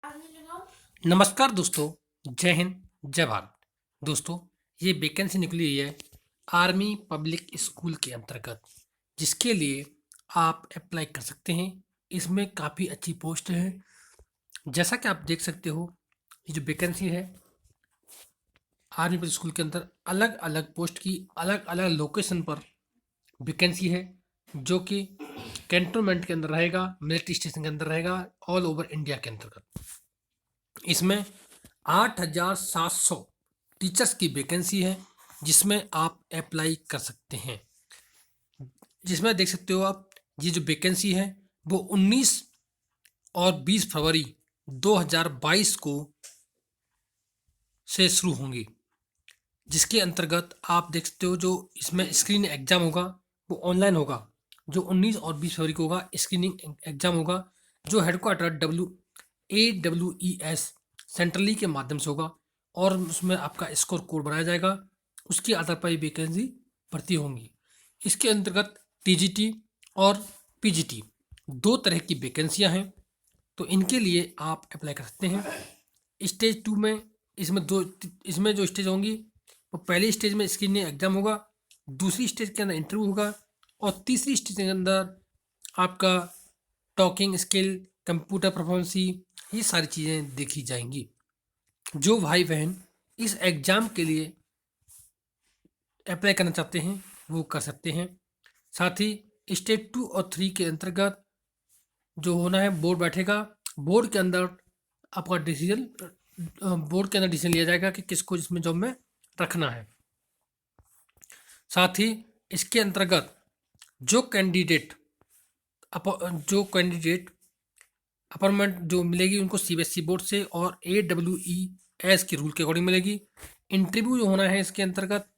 नमस्कार दोस्तों, जय हिंद, जय भारत। दोस्तों, ये वैकेंसी निकली हुई है आर्मी पब्लिक स्कूल के अंतर्गत, जिसके लिए आप अप्लाई कर सकते हैं। इसमें काफ़ी अच्छी पोस्ट है। जैसा कि आप देख सकते हो, ये जो वैकेंसी है आर्मी पब्लिक स्कूल के अंदर अलग अलग पोस्ट की अलग अलग लोकेशन पर वैकेंसी है, जो कि कैंटोनमेंट के अंदर रहेगा, मिलिट्री स्टेशन के अंदर रहेगा, ऑल ओवर इंडिया के अंतर्गत। इसमें 8,700 टीचर्स की वैकेंसी है, जिसमें आप अप्लाई कर सकते हैं। जिसमें देख सकते हो आप, ये जो वैकेंसी है वो 19 और 20 फरवरी 2022 को से शुरू होंगी। जिसके अंतर्गत आप देख सकते हो, जो इसमें स्क्रीन एग्जाम होगा वो ऑनलाइन होगा। जो 19 और 20 फरवरी को होगा, स्क्रीनिंग एग्जाम होगा, जो हेडक्वार्टर AWES सेंट्रली के माध्यम से होगा, और उसमें आपका स्कोर कोड बनाया जाएगा। उसके आधार पर ये वैकेंसी भर्ती होंगी। इसके अंतर्गत TGT और PGT दो तरह की वैकेंसियां हैं, तो इनके लिए आप अप्लाई कर सकते हैं। स्टेज 2 में इसमें जो स्टेज होंगी, वो पहली स्टेज में स्क्रीनिंग एग्जाम होगा, दूसरी स्टेज के अंदर इंटरव्यू होगा, और तीसरी स्टेज के अंदर आपका टॉकिंग स्किल, कंप्यूटर परफॉर्मेंसी, ये सारी चीज़ें देखी जाएंगी। जो भाई बहन इस एग्ज़ाम के लिए अप्लाई करना चाहते हैं वो कर सकते हैं। साथ ही स्टेज 2 और 3 के अंतर्गत जो होना है, बोर्ड बैठेगा। बोर्ड के अंदर आपका डिसीजन बोर्ड के अंदर डिसीजन लिया जाएगा कि किसको इसमें जॉब में रखना है। साथ ही इसके अंतर्गत जो कैंडिडेट अपॉइंटमेंट जो मिलेगी उनको CBSE बोर्ड से और AWES के रूल के अकॉर्डिंग मिलेगी। इंटरव्यू जो होना है इसके अंतर्गत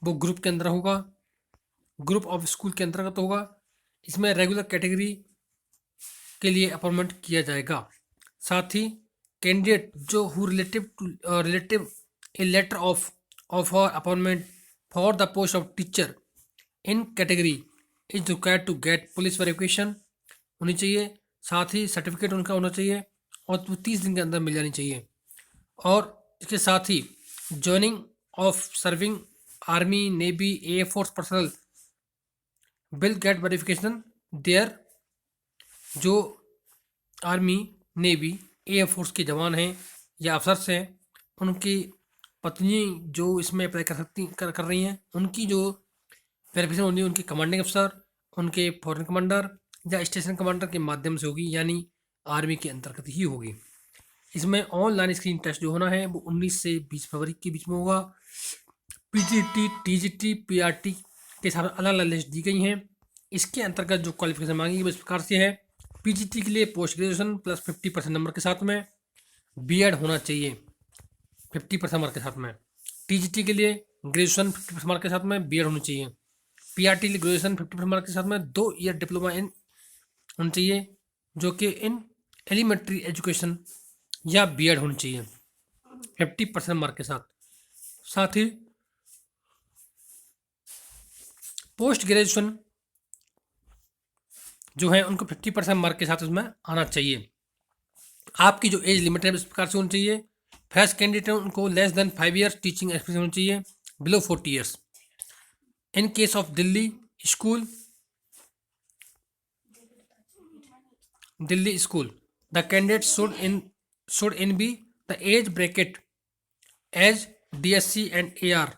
वो ग्रुप के अंदर होगा, ग्रुप ऑफ स्कूल के अंतर्गत होगा। इसमें रेगुलर कैटेगरी के लिए अपॉइंटमेंट किया जाएगा। साथ ही कैंडिडेट जो who relative a letter of appointment for the post of teacher in category is required to get police verification होनी चाहिए। साथ ही सर्टिफिकेट उनका होना चाहिए, और वो 30 दिन के अंदर मिल जानी चाहिए। और इसके साथ ही joining of serving army, navy, air force personnel will get verification there. जो आर्मी, नेवी, एयर फोर्स के जवान हैं या अफसर्स हैं, उनकी पत्नी जो इसमें अप्लाई कर रही हैं, उनकी जो वेरिफिकेशन होनी है, उनके कमांडिंग अफसर, उनके फॉरेन कमांडर या स्टेशन कमांडर के माध्यम से होगी, यानी आर्मी के अंतर्गत ही होगी। इसमें ऑनलाइन स्क्रीन टेस्ट जो होना है वो 19 से 20 फरवरी के बीच में होगा। PGT, TGT, PRT के साथ अलग अलग लिस्ट दी गई हैं। इसके अंतर्गत जो क्वालिफिकेशन मांगी गई इस प्रकार से है। PGT के लिए पोस्ट ग्रेजुएशन प्लस 50% नंबर के साथ में B.Ed होना चाहिए 50% मार्क के साथ में। TGT के लिए ग्रेजुएशन 50% मार्क के साथ में B.Ed होनी चाहिए। PRT के लिए ग्रेजुएशन 50% मार्क के साथ में 2 ईयर डिप्लोमा इन होना चाहिए, जो कि इन एलिमेंट्री एजुकेशन या B.Ed होनी चाहिए 50% मार्क के साथ। साथ ही पोस्ट ग्रेजुएशन जो है उनको 50% मार्क के साथ उसमें आना चाहिए। आपकी जो एज लिमिट है इस प्रकार से होनी चाहिए। फ्रेश कैंडिडेट है उनको less than 5 years teaching experience होनी चाहिए, below 40 years. In case of Delhi school the candidate should in be the age bracket as DSC and AR।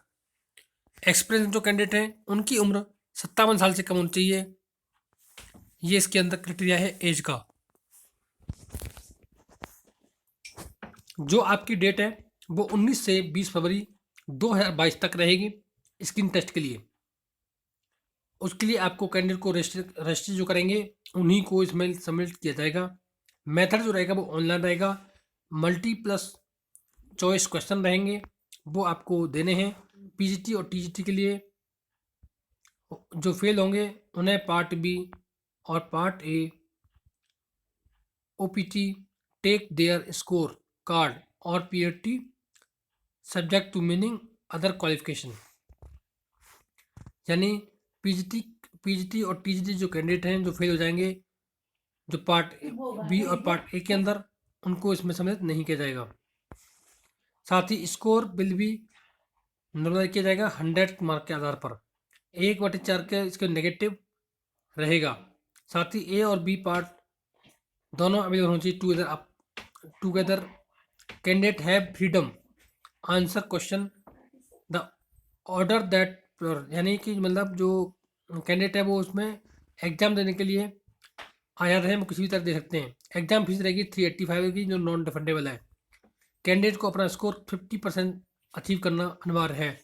Experience जो कैंडिडेट हैं उनकी उम्र 57 साल से कम होनी चाहिए। ये इसके अंदर क्राइटेरिया है एज का। जो आपकी डेट है वो 19 से 20 फरवरी 2022 तक रहेगी स्क्रीन टेस्ट के लिए। उसके लिए आपको कैंडिडेट को रजिस्टर जो करेंगे उन्हीं को इसमें सबमिट किया जाएगा। मेथड जो रहेगा वो ऑनलाइन रहेगा। मल्टीप्लस चॉइस क्वेश्चन रहेंगे, वो आपको देने हैं। PGT और TGT के लिए जो फेल होंगे उन्हें पार्ट B और part A OPT take their score card और PRT subject to meaning other qualification. यानी PGT और TGT जो कैंडिडेट हैं जो फेल हो जाएंगे, जो पार्ट B और पार्ट A के अंदर, उनको इसमें सम्मिलित नहीं किया जाएगा। साथ ही स्कोर बिल भी नॉर्मलाइज किया जाएगा 100 मार्क के आधार पर। 1/4 के इसके नेगेटिव रहेगा। साथ ही ए और बी पार्ट दोनों अवेलेबल होनी चाहिए together. Candidate have freedom answer question the order that, यानी कि मतलब जो कैंडिडेट है वो उसमें एग्जाम देने के लिए आज़ाद है, वो किसी भी तरह दे सकते हैं। एग्जाम फीस रहेगी 385 की, जो नॉन रिफंडेबल है। कैंडिडेट को अपना स्कोर 50% अचीव करना अनिवार्य है।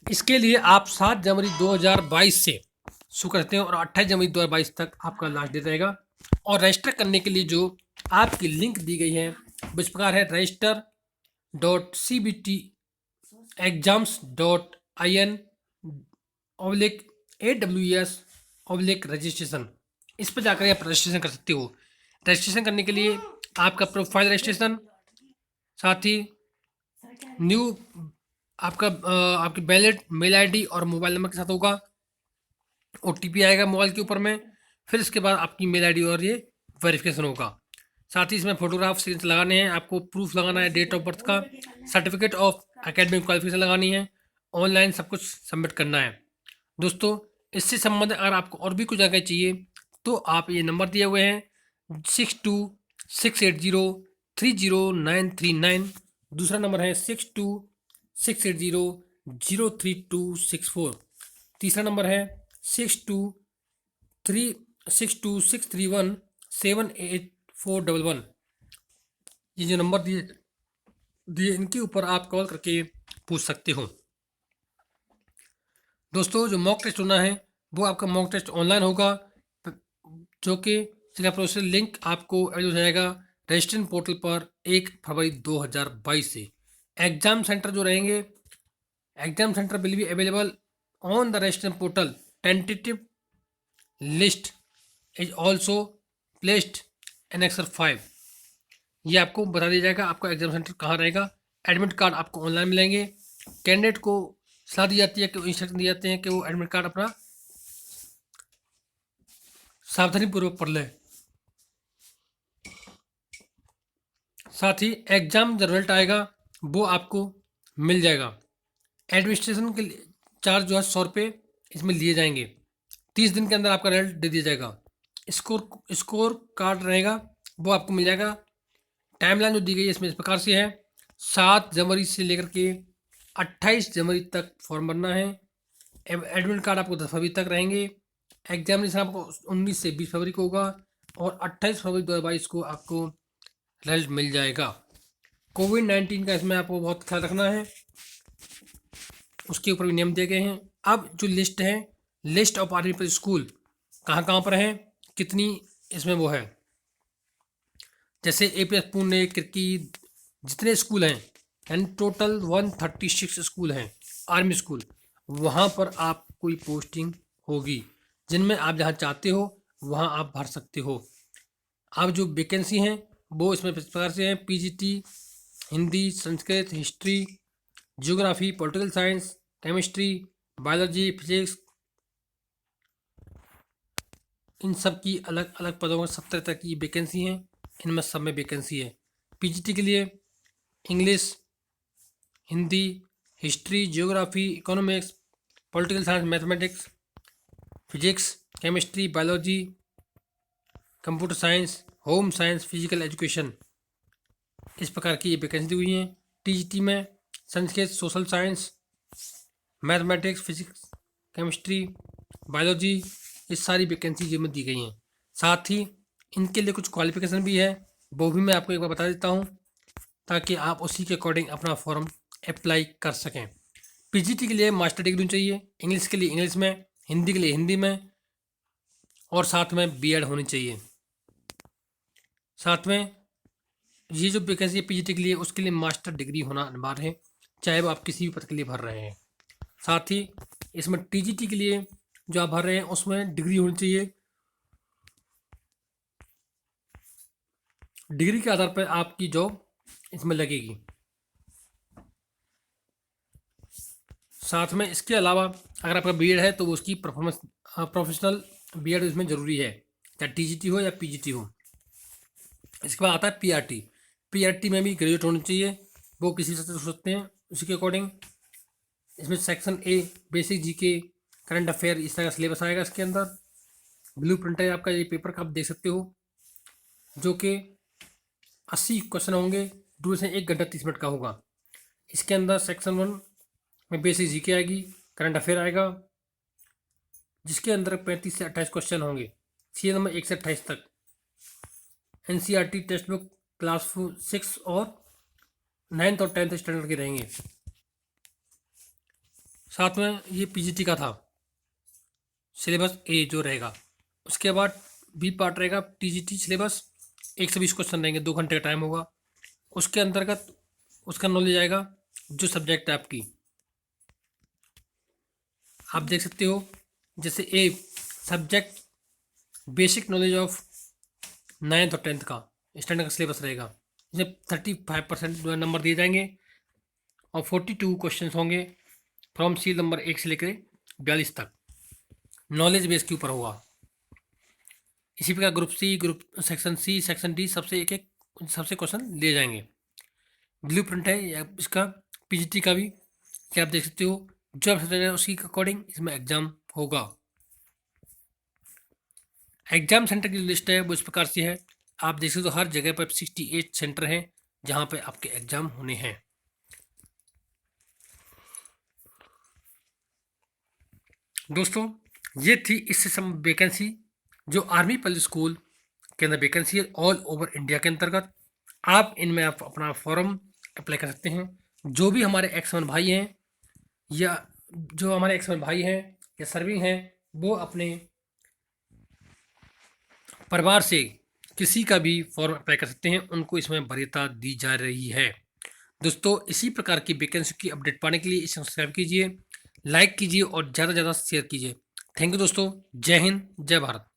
इसके लिए आप 7 जनवरी 2022 से शुरू कर सकते हैं और 28 जनवरी 2022 तक आपका लास्ट डेट रहेगा। और रजिस्टर करने के लिए जो आपकी लिंक दी गई है वो इस प्रकार है: register.cbtexams.in/AWS/रजिस्ट्रेशन। इस पर जाकर आप रजिस्ट्रेशन कर सकते हो। रजिस्ट्रेशन करने के लिए आपका प्रोफाइल रजिस्ट्रेशन, साथ ही न्यू आपकी वैलिड मेल आईडी और मोबाइल नंबर के साथ होगा। ओटीपी आएगा मोबाइल के ऊपर में, फिर इसके बाद आपकी मेल आईडी और ये वेरिफिकेशन होगा। साथ ही इसमें फोटोग्राफ सिग्नेचर लगाने हैं, आपको प्रूफ लगाना है डेट ऑफ बर्थ का, सर्टिफिकेट ऑफ एकेडमिक क्वालिफिकेशन लगानी है, ऑनलाइन सब कुछ सबमिट करना है। दोस्तों, इससे संबंधित अगर आपको और भी कुछ जानकारी चाहिए तो आप ये नंबर दिए हुए हैं 6268030939। दूसरा नंबर है 6268003264। तीसरा नंबर है 6263178411। ये जो नंबर दिए दिए इनके ऊपर आप कॉल करके पूछ सकते हो। दोस्तों, जो मॉक टेस्ट होना है वो आपका मॉक टेस्ट ऑनलाइन होगा, जो कि इसका प्रोसेस लिंक आपको अवेलेबल हो जाएगा रजिस्ट्रेशन पोर्टल पर 1 फरवरी 2022 से। एग्जाम सेंटर जो रहेंगे, exam centre will be available on the registration portal. Tentative list is also placed in annexure 5। ये आपको बता दिया जाएगा आपका एग्जाम सेंटर कहाँ रहेगा। एडमिट कार्ड आपको ऑनलाइन मिलेंगे। कैंडिडेट को सलाह दी जाती है कि इंस्ट्रक्शन दिए जाते हैं कि वो एडमिट कार्ड अपना सावधानी पूर्वक पढ़ लें। साथ ही एग्जाम जो रिजल्ट आएगा वो आपको मिल जाएगा। एडमिनिस्ट्रेशन के चार्ज जो है 100 रुपये इसमें लिए जाएंगे। 30 दिन के अंदर आपका रिजल्ट दे दिया जाएगा। स्कोर कार्ड रहेगा वो आपको मिल जाएगा। टाइमलाइन जो दी गई है इसमें इस प्रकार से है: 7 जनवरी से लेकर के 28 जनवरी तक फॉर्म भरना है। एडमिट कार्ड आपको 10 फरवरी तक रहेंगे। एग्जामिनेशन आपको 19 से 20 फरवरी को होगा और 28 फरवरी 2022 को आपको रिजल्ट मिल जाएगा। कोविड-19 का इसमें आपको बहुत ख्याल रखना है, उसके ऊपर भी नियम दिए गए हैं। अब जो लिस्ट है, लिस्ट ऑफ आर्मी पर स्कूल कहाँ कहाँ पर है, कितनी इसमें वो है, जैसे एपीएस पुणे, किरकी, जितने स्कूल हैं, यानी टोटल 136 स्कूल हैं आर्मी स्कूल, वहाँ पर आप कोई पोस्टिंग होगी जिनमें आप जहाँ चाहते हो वहाँ आप भर सकते हो। अब जो वैकेंसी हैं वो इसमें इस प्रकार से हैं: PGT Hindi, Sanskrit, history, geography, political science, chemistry, biology, physics, इन सब की अलग अलग पदों में 70 तक की वैकेंसी हैं। इनमें सब में वैकेंसी है। पीजीटी के लिए English, Hindi, history, geography, economics, political science, mathematics, physics, chemistry, biology, computer science, home science, physical education, इस प्रकार की ये वैकेंसी दी हुई हैं। टीजीटी में Sanskrit, social science, mathematics, physics, chemistry, biology, ये सारी वैकेंसी जिनमें दी गई हैं। साथ ही इनके लिए कुछ क्वालिफिकेशन भी है, वो भी मैं आपको एक बार बता देता हूँ ताकि आप उसी के अकॉर्डिंग अपना फॉर्म अप्लाई कर सकें। पीजीटी के लिए मास्टर डिग्री चाहिए, इंग्लिश के लिए इंग्लिश में, हिंदी के लिए हिंदी में, और साथ में बीएड होनी चाहिए। साथ में ये जो वैकेंसी है पीजीटी के लिए, उसके लिए मास्टर डिग्री होना अनिवार्य है, चाहे वो आप किसी भी पद के लिए भर रहे हैं। साथ ही इसमें टीजीटी के लिए जो आप भर रहे हैं उसमें डिग्री होनी चाहिए। डिग्री के आधार पर आपकी जॉब इसमें लगेगी। साथ में इसके अलावा अगर आपका बीएड है तो उसकी परफॉर्मेंस प्रोफेशनल बीएड इसमें ज़रूरी है, चाहे टीजीटी हो या पीजीटी हो। इसके बाद आता है पीआरटी। पीआरटी में भी ग्रेजुएट होना चाहिए, वो किसी से सोच सकते हैं उसी के अकॉर्डिंग। इसमें section A basic GK, current affair, इस तरह का सिलेबस आएगा इसके अंदर। ब्लू प्रिंट है आपका, ये पेपर का आप देख सकते हो, जो कि 80 क्वेश्चन होंगे, ड्यूरेशन 1 घंटा 30 मिनट का होगा। इसके अंदर सेक्शन 1 में बेसिक जीके आएगी, करंट अफेयर आएगा, जिसके अंदर 35 से 28 क्वेश्चन होंगे, सीरियल नंबर 1 से 28 तक। एनसीईआरटी टेक्स्ट बुक क्लास 6 और 9th और 10th स्टैंडर्ड के रहेंगे। साथ में ये पीजीटी का था सिलेबस ए जो रहेगा। उसके बाद बी पार्ट रहेगा टीजीटी सिलेबस, 120 क्वेश्चन रहेंगे, 2 घंटे का टाइम होगा। उसके अंतर्गत उसका नॉलेज आएगा जो सब्जेक्ट है आपकी, आप देख सकते हो। जैसे a subject basic knowledge of 9th और 10th का स्टैंडर्ड का सिलेबस रहेगा, इसमें 35% नंबर दिए जाएंगे और 42 क्वेश्चन होंगे फ्रॉम सीरियल नंबर 1 से लेकर 42 तक, नॉलेज बेस के ऊपर होगा। इसी प्रकार group C, group section C, section D, सबसे एक एक सबसे क्वेश्चन लिए जाएंगे। ब्लू प्रिंट है इसका पीजीटी का भी, क्या आप देख सकते हो, जो आप है उसी के अकॉर्डिंग इसमें एग्जाम होगा। एग्जाम सेंटर की लिस्ट है वो इस प्रकार से है, आप देख सकते हो हर जगह पर 68 सेंटर हैं जहां पे आपके एग्जाम होने हैं। दोस्तों ये थी इससे सम वैकेंसी जो आर्मी पब्लिक स्कूल के अंदर वैकेंसी है ऑल ओवर इंडिया के अंतर्गत। आप इनमें आप अपना फॉर्म अप्लाई कर सकते हैं। जो भी हमारे एक्स-1 भाई हैं या जो हमारे एक्स-1 भाई हैं या सर्विंग हैं, वो अपने परिवार से किसी का भी फॉर्म अप्लाई कर सकते हैं, उनको इसमें वरीयता दी जा रही है। दोस्तों इसी प्रकार की वैकेंसी की अपडेट पाने के लिए इसे सब्सक्राइब कीजिए, लाइक कीजिए और ज़्यादा से ज़्यादा शेयर कीजिए। थैंक यू दोस्तों, जय हिंद, जय भारत।